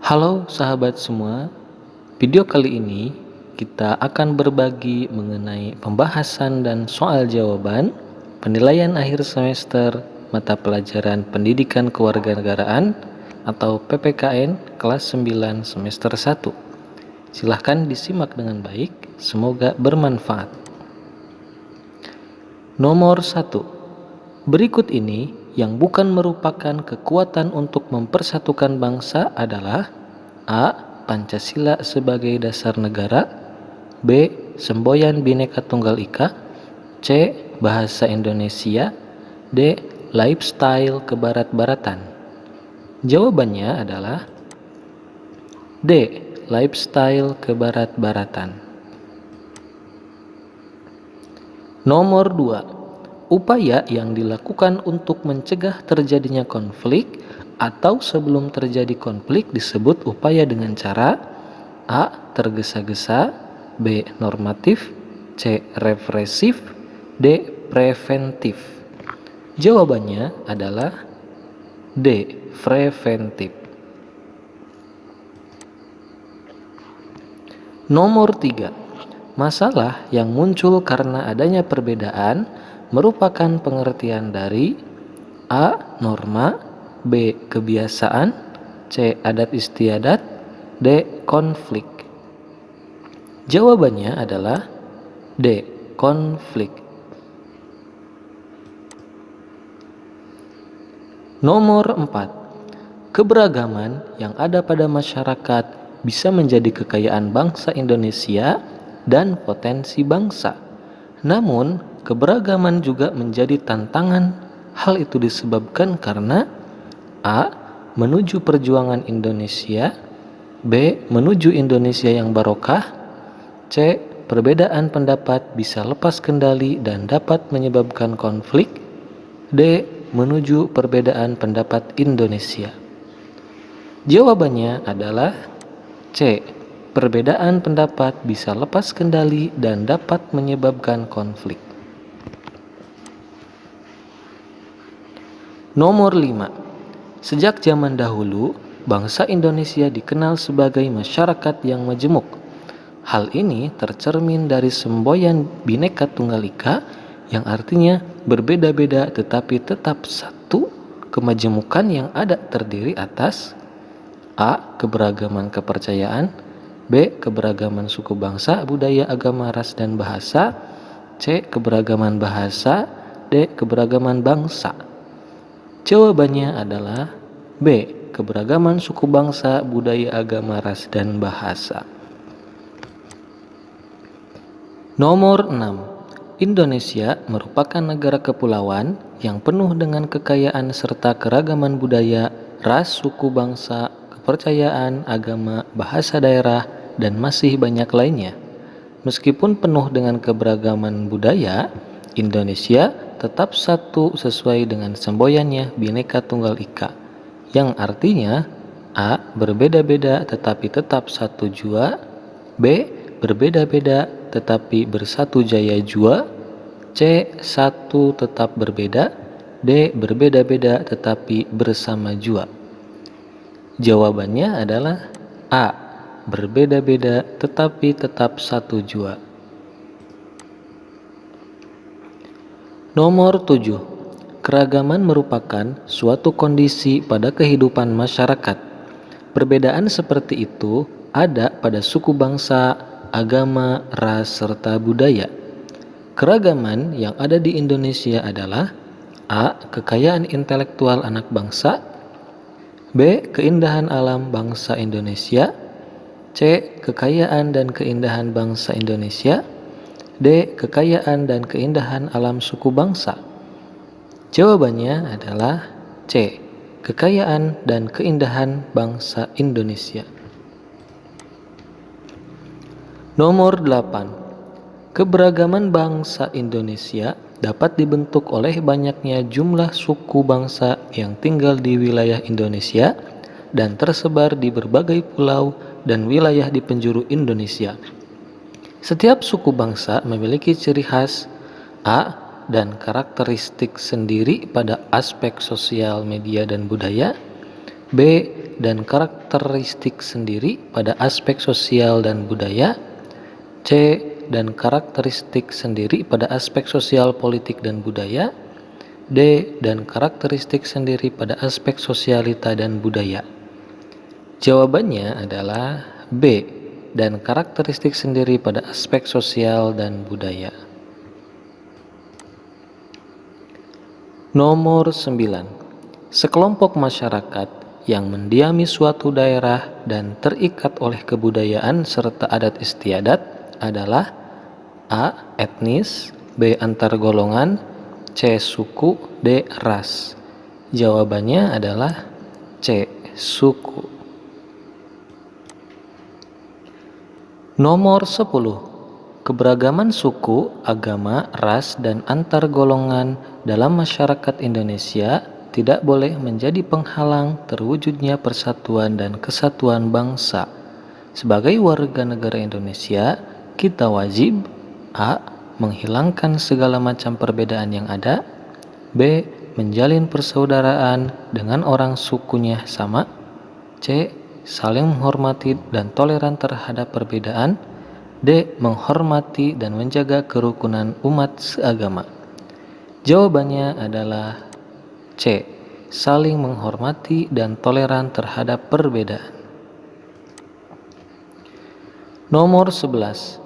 Halo sahabat semua, video kali ini kita akan berbagi mengenai pembahasan dan soal jawaban penilaian akhir semester mata pelajaran Pendidikan Kewarganegaraan atau PPKN kelas 9 semester 1. Silahkan disimak dengan baik, semoga bermanfaat. Nomor 1. Berikut ini yang bukan merupakan kekuatan untuk mempersatukan bangsa adalah A. Pancasila sebagai dasar negara, B. Semboyan Bhinneka Tunggal Ika, C. Bahasa Indonesia, D. Lifestyle kebarat-baratan. Jawabannya adalah D. Lifestyle kebarat-baratan. Nomor 2. Upaya yang dilakukan untuk mencegah terjadinya konflik atau sebelum terjadi konflik disebut upaya dengan cara A. Tergesa-gesa, B. Normatif, C. Represif, D. Preventif. Jawabannya adalah D. Preventif. Nomor 3. Masalah yang muncul karena adanya perbedaan merupakan pengertian dari A. Norma, B. Kebiasaan, C. Adat istiadat, D. Konflik. Jawabannya adalah D. Konflik. Nomor 4. Keberagaman yang ada pada masyarakat bisa menjadi kekayaan bangsa Indonesia dan potensi bangsa. Namun, keberagaman juga menjadi tantangan. Hal itu disebabkan karena A. Menuju perjuangan Indonesia, B. Menuju Indonesia yang barokah, C. Perbedaan pendapat bisa lepas kendali dan dapat menyebabkan konflik, D. Menuju perbedaan pendapat Indonesia. Jawabannya adalah C. Perbedaan pendapat bisa lepas kendali dan dapat menyebabkan konflik. Nomor 5. Sejak zaman dahulu, bangsa Indonesia dikenal sebagai masyarakat yang majemuk. Hal ini tercermin dari semboyan Bhinneka Tunggal Ika yang artinya berbeda-beda tetapi tetap satu. Kemajemukan yang ada terdiri atas A. Keberagaman kepercayaan, B. Keberagaman suku bangsa, budaya, agama, ras, dan bahasa, C. Keberagaman bahasa, D. Keberagaman bangsa. Jawabannya adalah B. Keberagaman suku bangsa, budaya, agama, ras, dan bahasa. Nomor 6. Indonesia merupakan negara kepulauan yang penuh dengan kekayaan serta keragaman budaya, ras, suku bangsa, kepercayaan, agama, bahasa daerah, dan masih banyak lainnya. Meskipun penuh dengan keberagaman budaya, Indonesia tetap satu sesuai dengan semboyannya Bhinneka Tunggal Ika, yang artinya A. Berbeda-beda tetapi tetap satu jua, B. Berbeda-beda tetapi bersatu jaya jua, C. Satu tetap berbeda, D. Berbeda-beda tetapi bersama jua. Jawabannya adalah A. Berbeda-beda tetapi tetap satu jua. Nomor 7. Keragaman merupakan suatu kondisi pada kehidupan masyarakat. Perbedaan seperti itu ada pada suku bangsa, agama, ras, serta budaya. Keragaman yang ada di Indonesia adalah A. Kekayaan intelektual anak bangsa, B. Keindahan alam bangsa Indonesia, C. Kekayaan dan keindahan bangsa Indonesia, D. Kekayaan dan keindahan alam suku bangsa. Jawabannya adalah C. Kekayaan dan keindahan bangsa Indonesia. Nomor 8. Keberagaman bangsa Indonesia dapat dibentuk oleh banyaknya jumlah suku bangsa yang tinggal di wilayah Indonesia dan tersebar di berbagai pulau dan wilayah di penjuru Indonesia. Setiap suku bangsa memiliki ciri khas A. dan karakteristik sendiri pada aspek sosial, media, dan budaya, B. dan karakteristik sendiri pada aspek sosial dan budaya. C. Dan karakteristik sendiri pada aspek sosial, politik, dan budaya. D. Dan karakteristik sendiri pada aspek sosialita dan budaya. Jawabannya adalah B. Dan karakteristik sendiri pada aspek sosial dan budaya. Nomor 9. Sekelompok masyarakat yang mendiami suatu daerah dan terikat oleh kebudayaan serta adat istiadat adalah A. Etnis, B. Antar golongan, C. Suku, D. Ras. Jawabannya adalah C. Suku. Nomor 10. Keberagaman suku, agama, ras, dan antar golongan dalam masyarakat Indonesia tidak boleh menjadi penghalang terwujudnya persatuan dan kesatuan bangsa. Sebagai warga negara Indonesia, kita wajib A. Menghilangkan segala macam perbedaan yang ada. B. Menjalin persaudaraan dengan orang sukunya sama. C. Saling menghormati dan toleran terhadap perbedaan. D. Menghormati dan menjaga kerukunan umat seagama. Jawabannya adalah C. Saling menghormati dan toleran terhadap perbedaan. Nomor 11.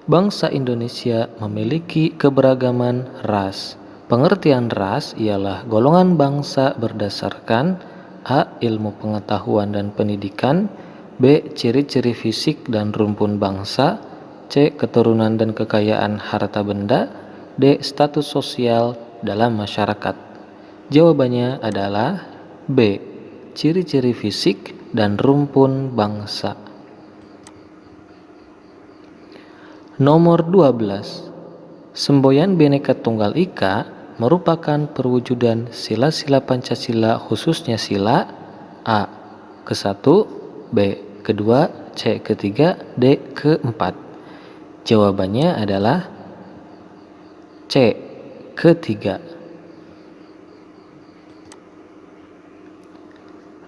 Bangsa Indonesia memiliki keberagaman ras. Pengertian ras ialah golongan bangsa berdasarkan A. Ilmu pengetahuan dan pendidikan, B. Ciri-ciri fisik dan rumpun bangsa, C. Keturunan dan kekayaan harta benda, D. Status sosial dalam masyarakat. Jawabannya adalah B. Ciri-ciri fisik dan rumpun bangsa. Nomor 12. Semboyan Bhinneka Tunggal Ika merupakan perwujudan sila-sila Pancasila khususnya sila A. ke-1, B. ke-2, C. ke-3, D. ke-4. Jawabannya adalah C. ke-3.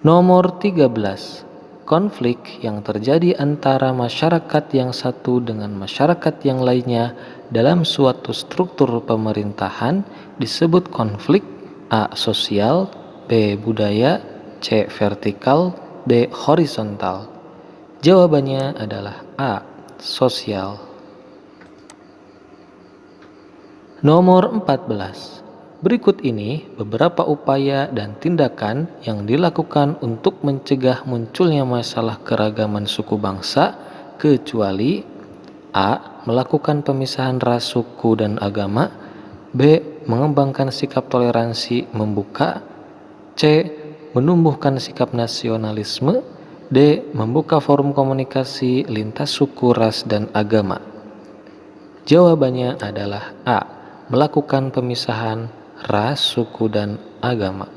Nomor 13. Konflik yang terjadi antara masyarakat yang satu dengan masyarakat yang lainnya dalam suatu struktur pemerintahan disebut konflik A. Sosial, B. Budaya, C. Vertikal, D. Horizontal. Jawabannya adalah A. Sosial. Nomor 14. Berikut ini beberapa upaya dan tindakan yang dilakukan untuk mencegah munculnya masalah keragaman suku bangsa, kecuali A. Melakukan pemisahan ras, suku, dan agama, B. Mengembangkan sikap toleransi membuka, C. Menumbuhkan sikap nasionalisme, D. Membuka forum komunikasi lintas suku, ras, dan agama. Jawabannya adalah A. Melakukan pemisahan ras, suku, dan agama.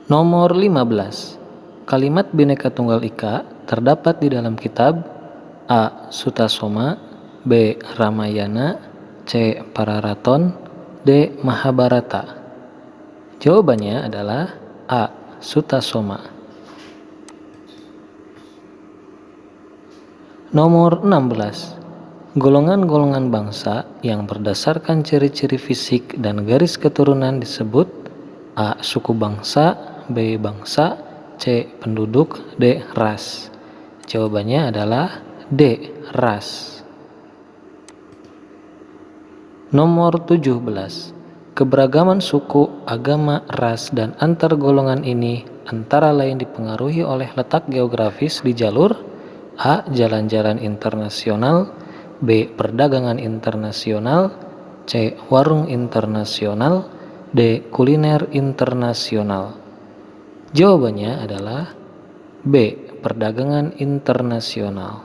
Nomor 15. Kalimat Bhinneka Tunggal Ika terdapat di dalam kitab A. Sutasoma, B. Ramayana, C. Pararaton, D. Mahabharata. Jawabannya adalah A. Sutasoma. Nomor 16. Golongan-golongan bangsa yang berdasarkan ciri-ciri fisik dan garis keturunan disebut A. Suku bangsa, B. Bangsa, C. Penduduk, D. Ras. Jawabannya adalah D. Ras. Nomor 17. Keberagaman suku, agama, ras, dan antar golongan ini antara lain dipengaruhi oleh letak geografis di jalur A. Jalan-jalan internasional, B. Perdagangan internasional, C. Warung internasional, D. Kuliner internasional. Jawabannya adalah B. Perdagangan internasional.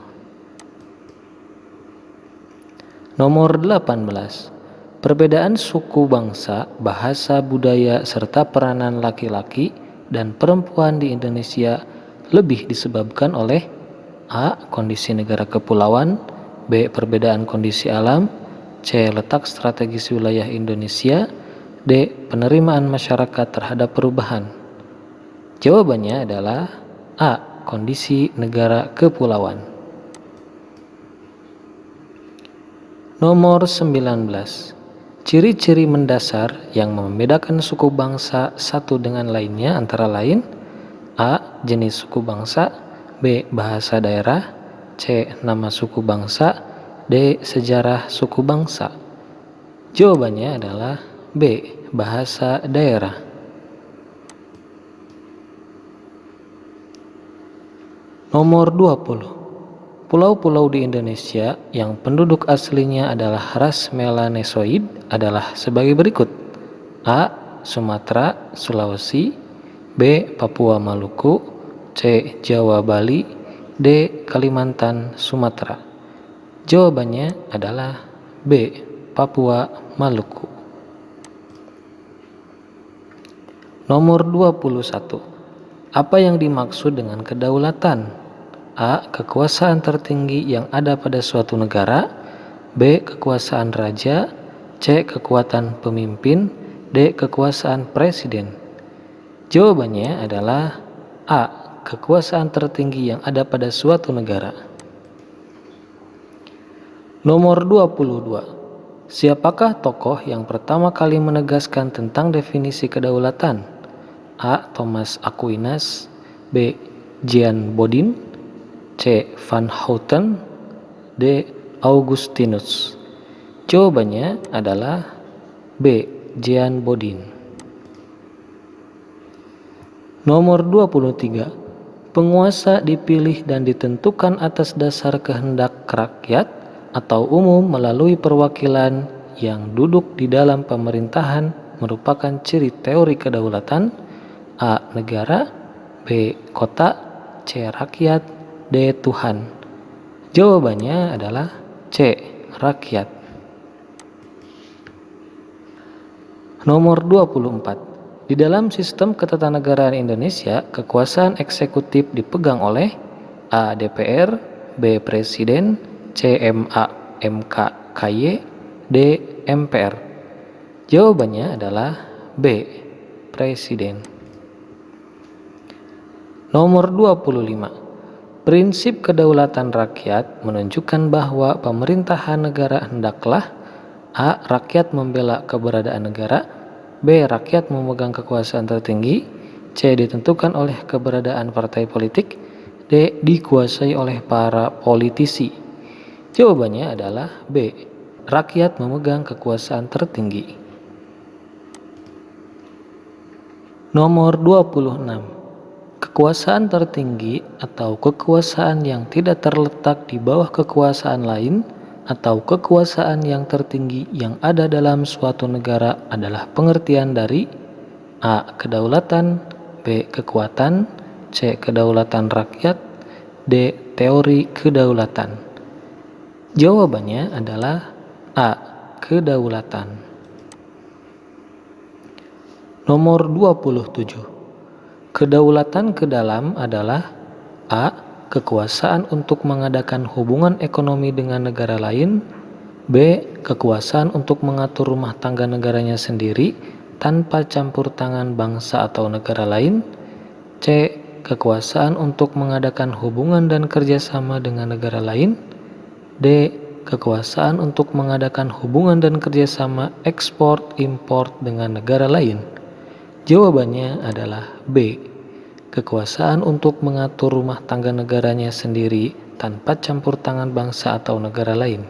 Nomor 18. Perbedaan suku bangsa, bahasa, budaya, serta peranan laki-laki dan perempuan di Indonesia lebih disebabkan oleh A. Kondisi negara kepulauan, B. Perbedaan kondisi alam, C. Letak strategis wilayah Indonesia, D. Penerimaan masyarakat terhadap perubahan. Jawabannya adalah A. Kondisi negara kepulauan. Nomor 19. Ciri-ciri mendasar yang membedakan suku bangsa satu dengan lainnya antara lain A. Jenis suku bangsa, B. Bahasa daerah, C. Nama suku bangsa, D. Sejarah suku bangsa. Jawabannya adalah B. Bahasa daerah. Nomor 20. Pulau-pulau di Indonesia yang penduduk aslinya adalah ras Melanesoid adalah sebagai berikut. A. Sumatera, Sulawesi, B. Papua Maluku, C. Jawa Bali, D. Kalimantan Sumatera. Jawabannya adalah B. Papua Maluku. Nomor 21. Apa yang dimaksud dengan kedaulatan? A. Kekuasaan tertinggi yang ada pada suatu negara, B. Kekuasaan raja, C. Kekuatan pemimpin, D. Kekuasaan presiden. Jawabannya adalah A. Kekuasaan tertinggi yang ada pada suatu negara. Nomor 22. Siapakah tokoh yang pertama kali menegaskan tentang definisi kedaulatan? A. Thomas Aquinas, B. Jean Bodin, C. Van Houten, D. Augustinus. Jawabannya adalah B. Jean Bodin. Nomor 23. Penguasa dipilih dan ditentukan atas dasar kehendak rakyat atau umum melalui perwakilan yang duduk di dalam pemerintahan merupakan ciri teori kedaulatan. A. Negara, B. Kota, C. Rakyat, D. Tuhan. Jawabannya adalah C. Rakyat. Nomor 24. Di dalam sistem ketatanegaraan Indonesia, kekuasaan eksekutif dipegang oleh A. DPR, B. Presiden, C. MK KY, D. MPR. Jawabannya adalah B. Presiden. Nomor 25. Prinsip kedaulatan rakyat menunjukkan bahwa pemerintahan negara hendaklah A. Rakyat membela keberadaan negara, B. Rakyat memegang kekuasaan tertinggi, C. Ditentukan oleh keberadaan partai politik, D. Dikuasai oleh para politisi. Jawabannya adalah B. Rakyat memegang kekuasaan tertinggi. Nomor 26. Kekuasaan tertinggi atau kekuasaan yang tidak terletak di bawah kekuasaan lain atau kekuasaan yang tertinggi yang ada dalam suatu negara adalah pengertian dari A. Kedaulatan, B. Kekuatan, C. Kedaulatan rakyat, D. Teori kedaulatan. Jawabannya adalah A. Kedaulatan. Nomor 27. Kedaulatan ke dalam adalah A. Kekuasaan untuk mengadakan hubungan ekonomi dengan negara lain, B. Kekuasaan untuk mengatur rumah tangga negaranya sendiri tanpa campur tangan bangsa atau negara lain, C. Kekuasaan untuk mengadakan hubungan dan kerjasama dengan negara lain, D. Kekuasaan untuk mengadakan hubungan dan kerjasama ekspor-impor dengan negara lain. Jawabannya adalah B. Kekuasaan untuk mengatur rumah tangga negaranya sendiri tanpa campur tangan bangsa atau negara lain.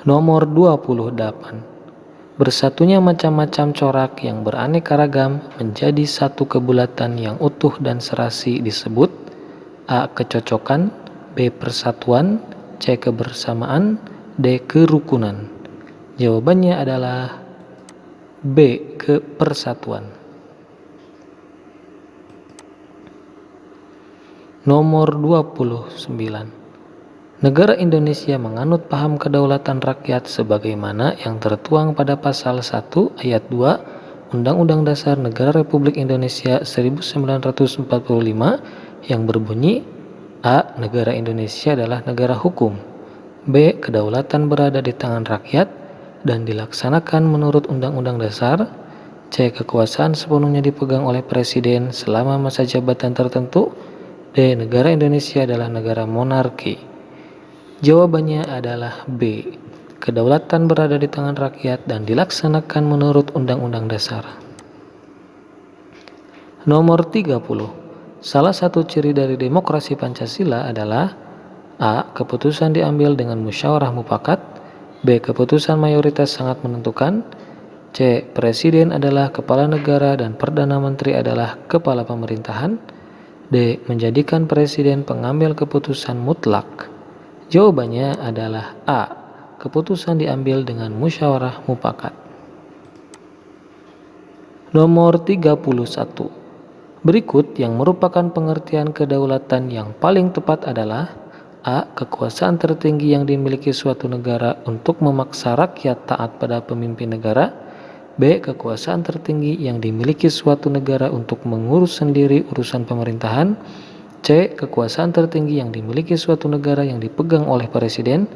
Nomor 28. Bersatunya macam-macam corak yang beraneka ragam menjadi satu kebulatan yang utuh dan serasi disebut A. Kecocokan, B. Persatuan, C. Kebersamaan, D. Kerukunan. Jawabannya adalah B. Persatuan. Nomor 29. Negara Indonesia menganut paham kedaulatan rakyat sebagaimana yang tertuang pada pasal 1 ayat 2 Undang-Undang Dasar Negara Republik Indonesia 1945 yang berbunyi A. Negara Indonesia adalah negara hukum, B. Kedaulatan berada di tangan rakyat dan dilaksanakan menurut Undang-Undang Dasar, C. Kekuasaan sepenuhnya dipegang oleh presiden selama masa jabatan tertentu. D. Negara Indonesia adalah negara monarki. Jawabannya adalah B. Kedaulatan berada di tangan rakyat dan dilaksanakan menurut Undang-Undang Dasar. Nomor 30. Salah satu ciri dari demokrasi Pancasila adalah A. Keputusan diambil dengan musyawarah mufakat. B. Keputusan mayoritas sangat menentukan. C. Presiden adalah kepala negara dan Perdana Menteri adalah kepala pemerintahan. D. Menjadikan presiden pengambil keputusan mutlak. Jawabannya adalah A. Keputusan diambil dengan musyawarah mufakat. Nomor 31. Berikut yang merupakan pengertian kedaulatan yang paling tepat adalah A. Kekuasaan tertinggi yang dimiliki suatu negara untuk memaksa rakyat taat pada pemimpin negara. B. Kekuasaan tertinggi yang dimiliki suatu negara untuk mengurus sendiri urusan pemerintahan. C. Kekuasaan tertinggi yang dimiliki suatu negara yang dipegang oleh presiden.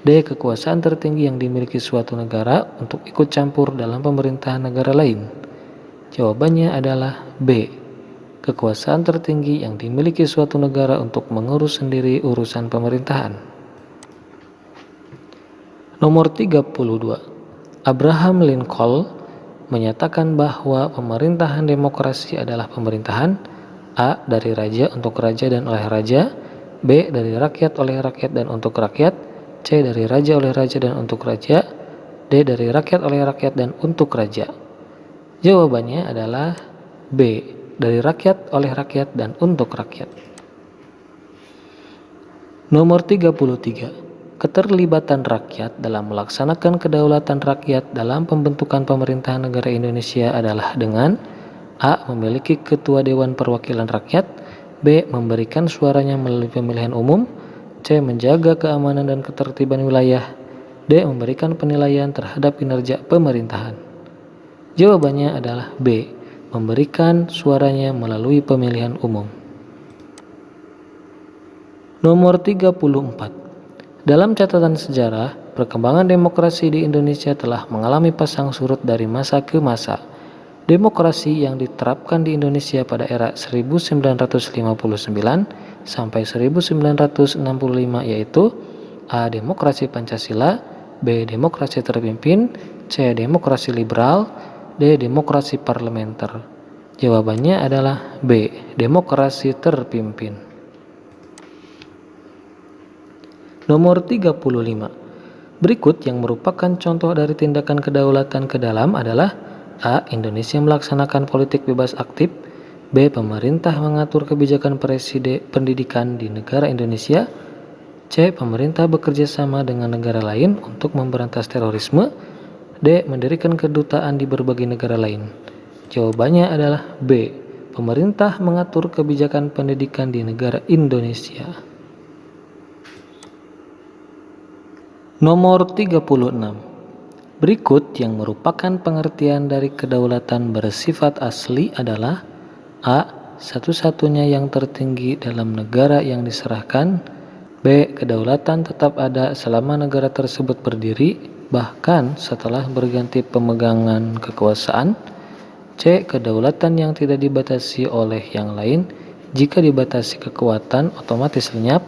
D. Kekuasaan tertinggi yang dimiliki suatu negara untuk ikut campur dalam pemerintahan negara lain. Jawabannya adalah B. Kekuasaan tertinggi yang dimiliki suatu negara untuk mengurus sendiri urusan pemerintahan. Nomor 32. Abraham Lincoln menyatakan bahwa pemerintahan demokrasi adalah pemerintahan A. Dari raja untuk raja dan oleh raja. B. Dari rakyat oleh rakyat dan untuk rakyat. C. Dari raja oleh raja dan untuk raja. D. Dari rakyat oleh rakyat dan untuk raja. Jawabannya adalah B. Dari rakyat oleh rakyat dan untuk rakyat. Nomor 33. Keterlibatan rakyat dalam melaksanakan kedaulatan rakyat dalam pembentukan pemerintahan negara Indonesia adalah dengan A. Memiliki Ketua Dewan Perwakilan Rakyat. B. Memberikan suaranya melalui pemilihan umum. C. Menjaga keamanan dan ketertiban wilayah. D. Memberikan penilaian terhadap kinerja pemerintahan. Jawabannya adalah B. Memberikan suaranya melalui pemilihan umum. Nomor 34. Dalam catatan sejarah, perkembangan demokrasi di Indonesia telah mengalami pasang surut dari masa ke masa. Demokrasi yang diterapkan di Indonesia pada era 1959 sampai 1965 yaitu A. Demokrasi Pancasila. B. Demokrasi terpimpin. C. Demokrasi liberal. D. Demokrasi parlementer. Jawabannya adalah B. Demokrasi terpimpin. Nomor 35. Berikut yang merupakan contoh dari tindakan kedaulatan ke dalam adalah A. Indonesia melaksanakan politik bebas aktif. B. Pemerintah mengatur kebijakan pendidikan di negara Indonesia. C. Pemerintah bekerja sama dengan negara lain untuk memberantas terorisme. D. Mendirikan kedutaan di berbagai negara lain. Jawabannya adalah B. Pemerintah mengatur kebijakan pendidikan di negara Indonesia. Nomor 36. Berikut yang merupakan pengertian dari kedaulatan bersifat asli adalah A. Satu-satunya yang tertinggi dalam negara yang diserahkan. B. Kedaulatan tetap ada selama negara tersebut berdiri, bahkan setelah berganti pemegangan kekuasaan. C. Kedaulatan yang tidak dibatasi oleh yang lain. Jika dibatasi kekuatan, otomatis lenyap.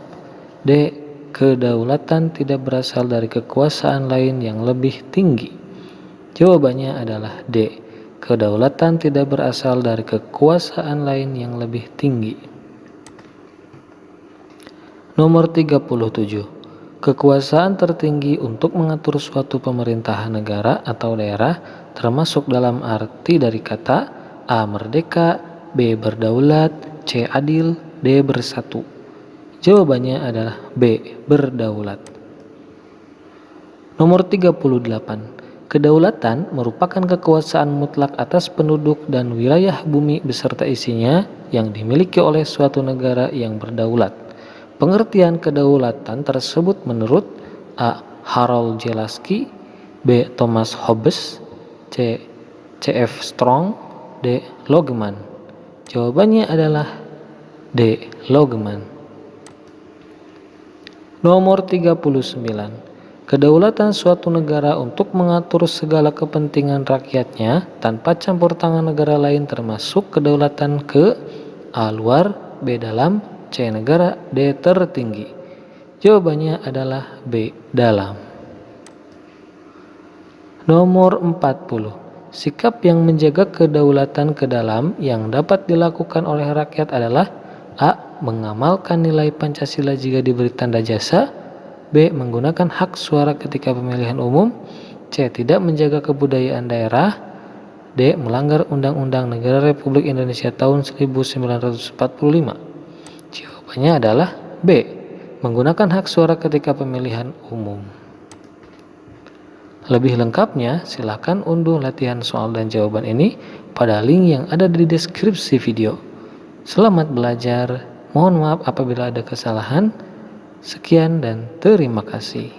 D. Kedaulatan tidak berasal dari kekuasaan lain yang lebih tinggi. Jawabannya adalah D. Kedaulatan tidak berasal dari kekuasaan lain yang lebih tinggi. Nomor 37. Kekuasaan tertinggi untuk mengatur suatu pemerintahan negara atau daerah termasuk dalam arti dari kata A. Merdeka, B. Berdaulat, C. Adil, D. Bersatu. Jawabannya adalah B. Berdaulat. Nomor 38. Kedaulatan merupakan kekuasaan mutlak atas penduduk dan wilayah bumi beserta isinya yang dimiliki oleh suatu negara yang berdaulat. Pengertian kedaulatan tersebut menurut A. Harold J. Laski, B. Thomas Hobbes, C. C.F. Strong, D. Logeman. Jawabannya adalah D. Logeman. Nomor 39. Kedaulatan suatu negara untuk mengatur segala kepentingan rakyatnya tanpa campur tangan negara lain termasuk kedaulatan ke A. Luar, B. Dalam, C. Negara, D. Tertinggi. Jawabannya adalah B. Dalam. Nomor 40. Sikap yang menjaga kedaulatan ke dalam yang dapat dilakukan oleh rakyat adalah A. Mengamalkan nilai Pancasila jika diberi tanda jasa, B. Menggunakan hak suara ketika pemilihan umum, C. Tidak menjaga kebudayaan daerah, D. Melanggar Undang-Undang Negara Republik Indonesia tahun 1945. Jawabannya adalah B. Menggunakan hak suara ketika pemilihan umum. Lebih lengkapnya, silakan unduh latihan soal dan jawaban ini pada link yang ada di deskripsi video. Selamat belajar. Mohon maaf apabila ada kesalahan. Sekian dan terima kasih.